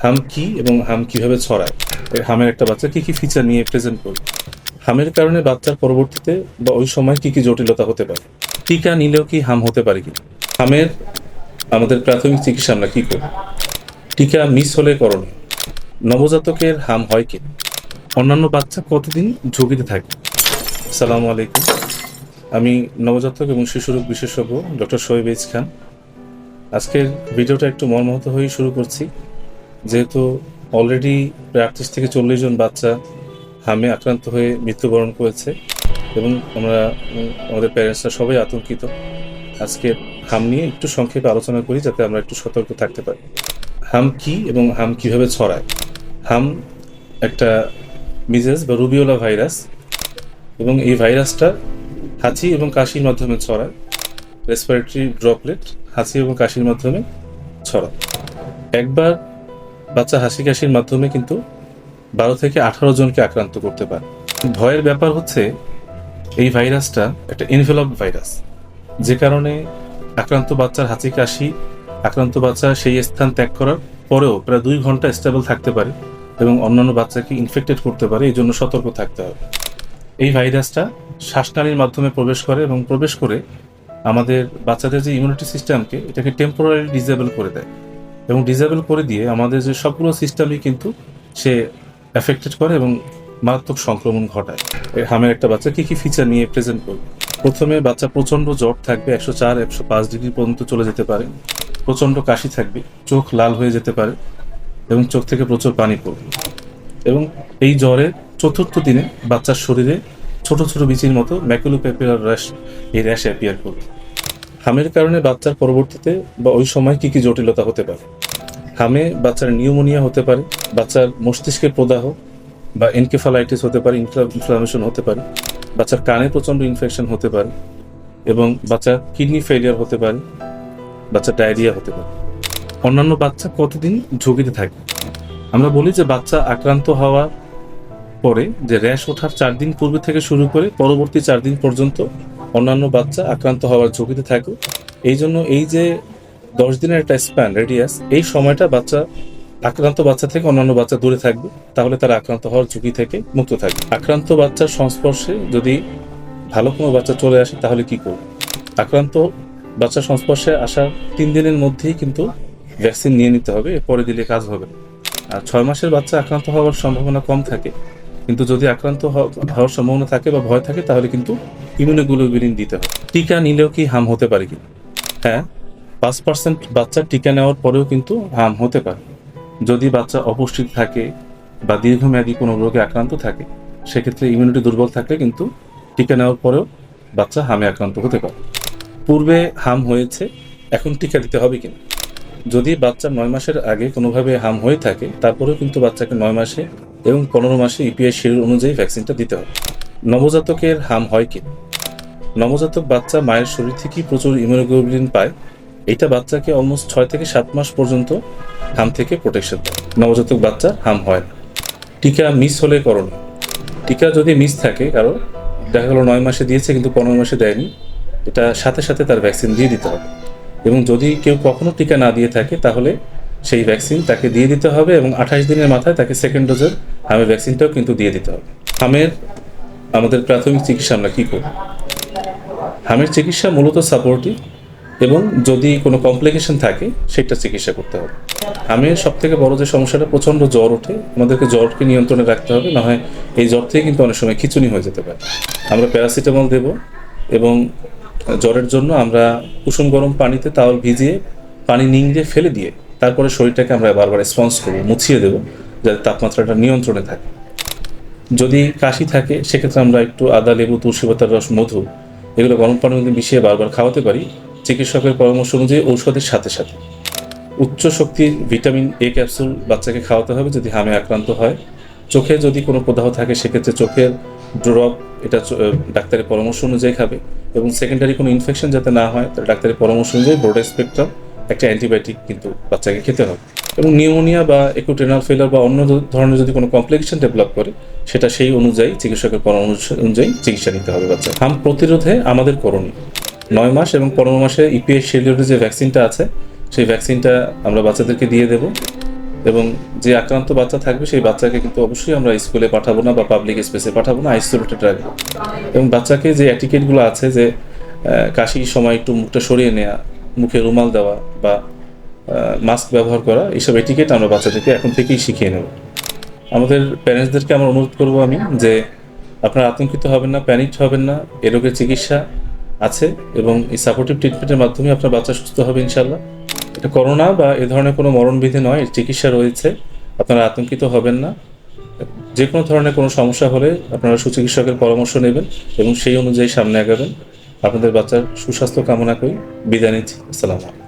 হাম কি এবং হাম কিভাবে ছড়ায়, হামের একটা বাচ্চা কি কি ফিচার নিয়ে প্রেজেন্ট করবে, হামের কারণে বাচ্চার পরবর্তীতে বা ওই সময় কি কি জটিলতা হতে পারে, টিকা নিলেও কি হাম হতে পারে কি, হামের আমাদের প্রাথমিক চিকিৎসা আমরা কি করি, টিকা মিস হলে করণীয়, নবজাতকের হাম হয় কি, অন্যান্য বাচ্চা কতদিন ঝুঁকিতে থাকে। আসসালামু আলাইকুম, আমি নবজাতক এবং শিশুরোগ বিশেষজ্ঞ ডক্টর শোয়েব এইচ খান। আজকের ভিডিওটা একটু মর্মাহত হয়ে শুরু করছি, যেহেতু অলরেডি প্রায় 38 থেকে 40 জন বাচ্চা হামে আক্রান্ত হয়ে মৃত্যুবরণ করেছে এবং আমাদের প্যারেন্টসরা সবাই আতঙ্কিত। আজকে হাম নিয়ে একটু সংক্ষেপে আলোচনা করি যাতে আমরা একটু সতর্ক থাকতে পারি। হাম কি এবং হাম কিভাবে ছড়ায়। হাম একটা মিজেস বা রুবিওলা ভাইরাস এবং এই ভাইরাসটা হাঁচি এবং কাশির মাধ্যমে ছড়ায়। রেসপিরেটরি ড্রপলেট হাঁচি এবং কাশির মাধ্যমে ছড়ায়। একবার বাচ্চা হাসি কাশির মাধ্যমে কিন্তু 12 থেকে 18 জনকে আক্রান্ত করতে পারে। ভয়ের ব্যাপার হচ্ছে এই ভাইরাসটা একটা এনভেলপ ভাইরাস, যে কারণে আক্রান্ত বাচ্চার হাঁচি কাশি আক্রান্ত বাচ্চা সেই স্থান ত্যাগ করার পরেও প্রায় 2 ঘন্টা স্টেবল থাকতে পারে এবং অন্যান্য বাচ্চাকে ইনফেক্টেড করতে পারে। এই জন্য সতর্ক থাকতে হবে। এই ভাইরাসটা শ্বাসনালীর মাধ্যমে প্রবেশ করে এবং প্রবেশ করে আমাদের বাচ্চাদের যে ইমিউনিটি সিস্টেমকে এটাকে টেম্পোরারি ডিসেবল করে দেয় এবং ডিসেবল করে দিয়ে আমাদের যে সবগুলো সিস্টেমই কিন্তু সে এফেক্টেড করে এবং মারাত্মক সংক্রমণ ঘটায়। হামের একটা বাচ্চা কি কি ফিচার নিয়ে প্রেজেন্ট করবে। প্রথমে বাচ্চা প্রচণ্ড জ্বর থাকবে, 104-105 ডিগ্রি পর্যন্ত চলে যেতে পারে। প্রচণ্ড কাশি থাকবে, চোখ লাল হয়ে যেতে পারে এবং চোখ থেকে প্রচুর পানি পড়বে। এবং এই জ্বরের চতুর্থ দিনে বাচ্চার শরীরে ছোট ছোট বিচির মতো ম্যাকুলোপ্যাপুলার র্যাশ, এই র্যাশ অ্যাপিয়ার করবে। হামের কারণে বাচ্চার পরবর্তীতে বা ওই সময় কি কি জটিলতা হতে পারে। হামে বাচ্চার নিউমোনিয়া হতে পারে, বাচ্চার মস্তিষ্কের প্রদাহ বা এনকেফালাইটিস হতে পারে, ইনফ্লামেশন হতে পারে, বাচ্চার কানে প্রচণ্ড ইনফেকশন হতে পারে এবং বাচ্চার কিডনি ফেলিয়ার হতে পারে, বাচ্চার ডায়রিয়া হতে পারে। অন্যান্য বাচ্চা কতদিন ঝুঁকিতে থাকে। আমরা বলি যে বাচ্চা আক্রান্ত হওয়ার পরে যে র্যাশ ওঠার 4 দিন পূর্বে থেকে শুরু করে পরবর্তী 4 দিন পর্যন্ত অন্যান্য বাচ্চা আক্রান্ত হওয়ার ঝুঁকিতে থাকে। এই জন্য এই যে 10 দিনের একটা স্প্যান রেডিয়াস, এই সময়টা বাচ্চা আক্রান্ত বাচ্চা থেকে অন্যান্য বাচ্চা দূরে থাকবে, তাহলে তারা আক্রান্ত হওয়ার ঝুঁকি থেকে মুক্ত থাকবে। আক্রান্ত বাচ্চার সংস্পর্শে যদি ভালো কোনো বাচ্চা চলে আসে তাহলে কি করবে। আক্রান্ত বাচ্চার সংস্পর্শে আসার 3 দিনের মধ্যেই কিন্তু ভ্যাকসিন নিয়ে নিতে হবে, এরপরে দিলে কাজ হবে। আর 6 মাসের বাচ্চা আক্রান্ত হওয়ার সম্ভাবনা কম থাকে, কিন্তু যদি আক্রান্ত হওয়ার সম্ভাবনা থাকে বা ভয় থাকে তাহলে কিন্তু ইমিউনোগ্লোবুলিন দিতে হবে। টিকা নিলেও কি হাম হতে পারে কি? হ্যাঁ, 5% বাচ্চা টিকা নেওয়ার পরেও কিন্তু হাম হতে পারে। যদি বাচ্চা অপুষ্টিত থাকে বা দীর্ঘমেয়াদী কোনো রোগে আক্রান্ত থাকে, সেক্ষেত্রে ইমিউনিটি দুর্বল থাকলে কিন্তু টিকা নেওয়ার পরেও বাচ্চা হামে আক্রান্ত হতে পারে। পূর্বে হাম হয়েছে, এখন টিকা দিতে হবে কিনা। যদি বাচ্চা 9 মাসের আগে কোনোভাবে হাম হয়ে থাকে, তারপরেও কিন্তু বাচ্চাকে 9 মাসে এবং 15 মাসে ইপিআই শিডিউল অনুযায়ী ভ্যাকসিনটা দিতে হবে। নবজাতকের হাম হয় কি? নবজাতক বাচ্চা মায়ের শরীর থেকেই প্রচুর ইমিউনোগ্লোবুলিন পায়। এটা বাচ্চাকে অলমোস্ট 6 থেকে 7 মাস পর্যন্ত হাম থেকে প্রোটেকশন দেয়। নবজাতক বাচ্চা হাম হয় না। টিকা মিস হলে করণীয়। টিকা যদি মিস থাকে, কারো দেখা গেলো 9 মাসে দিয়েছে কিন্তু 15 মাসে দেয়নি, এটা সাথে সাথে তার ভ্যাকসিন দিয়ে দিতে হবে। এবং যদি কেউ কখনো টিকা না দিয়ে থাকে তাহলে সেই ভ্যাকসিন তাকে দিয়ে দিতে হবে এবং 28 দিনের মাথায় তাকে সেকেন্ড ডোজের হামের ভ্যাকসিনটাও কিন্তু দিয়ে দিতে হবে। হামের আমাদের প্রাথমিক চিকিৎসা আমরা কী করব। হামের চিকিৎসা মূলত সাপোর্টিভ এবং যদি কোনো কমপ্লিকেশন থাকে সেটা চিকিৎসা করতে হবে। হামের সবথেকে বড় যে সমস্যাটা, প্রচণ্ড জ্বর ওঠে, আমাদেরকে জ্বরকে নিয়ন্ত্রণে রাখতে হবে, না হয় এই জ্বর থেকে কিন্তু অনেক সময় খিঁচুনি হয়ে যেতে পারে। আমরা প্যারাসিটামল দেব এবং জ্বরের জন্য আমরা কুসুম গরম পানিতে তাওয়াল ভিজিয়ে পানি নিংড়ে ফেলে দিয়ে তারপরে শরীরটাকে আমরা বারবার স্পঞ্জ করবো, মুছিয়ে দেবো, যাতে তাপমাত্রাটা নিয়ন্ত্রণে থাকে। যদি কাশি থাকে সেক্ষেত্রে আমরা একটু আদা, লেবু, তুলসী পাতার রস, মধু এগুলো গরম পানির মধ্যে মিশিয়ে বারবার খাওয়াতে পারি, চিকিৎসকের পরামর্শ অনুযায়ী ঔষধের সাথে সাথে। উচ্চ শক্তির ভিটামিন এ ক্যাপসুল বাচ্চাকে খাওয়াতে হবে যদি হামে আক্রান্ত হয়। চোখে যদি কোনো প্রদাহ থাকে সেক্ষেত্রে চোখের ড্রপ, এটা ডাক্তারের পরামর্শ অনুযায়ী খাবে এবং সেকেন্ডারি কোনো ইনফেকশন যাতে না হয় তার ডাক্তারের পরামর্শ অনুযায়ী ব্রড স্পেকট্রাম একটা অ্যান্টিবায়োটিক কিন্তু বাচ্চাকে খেতে হবে। এবং নিউমোনিয়া বা অ্যাকিউট রেনাল ফেলিয়ার বা অন্য ধরনের যদি কোনো কমপ্লিকেশন ডেভেলপ করে, সেটা সেই অনুযায়ী চিকিৎসকের পরামর্শ অনুযায়ী চিকিৎসা নিতে হবে বাচ্চা। হাম প্রতিরোধে আমাদের করণীয় 9 মাস এবং 15 মাসে ইপিআই শিডিউলের যে ভ্যাকসিনটা আছে সেই ভ্যাকসিনটা আমরা বাচ্চাদেরকে দিয়ে দেব এবং যে আক্রান্ত বাচ্চা থাকবে সেই বাচ্চাকে কিন্তু অবশ্যই আমরা স্কুলে পাঠাবো না বা পাবলিক স্পেসে পাঠাবো না, আইসোলেটেড রাখবো। এবং বাচ্চাকে যে অ্যাটিকেটগুলো আছে, যে কাশির সময় একটু মুখটা সরিয়ে নেওয়া, মুখে রুমাল দেওয়া বা মাস্ক ব্যবহার করা, এইসব এটিকেট আমরা বাচ্চাদেরকে এখন থেকেই শিখিয়ে নেব। আমাদের প্যারেন্টসদেরকে আমরা অনুরোধ করব আমি যে আপনারা আতঙ্কিত হবেন না, প্যানিকড হবেন না। এ রোগের চিকিৎসা আছে এবং এই সাপোর্টিভ ট্রিটমেন্টের মাধ্যমে আপনার বাচ্চা সুস্থ হবে ইনশাল্লাহ। এটা করোনা বা এ ধরনের কোনো মরণবিধি নয়, এর চিকিৎসা রয়েছে, আপনারা আতঙ্কিত হবেন না। যে কোনো ধরনের কোনো সমস্যা হলে আপনারা সুচিকিৎসকের পরামর্শ নেবেন এবং সেই অনুযায়ী সামনে আগাবেন। আপনাদের বাচ্চার সুস্বাস্থ্য কামনা করি, বিদায় নিচ্ছি। আসসালামু আলাইকুম।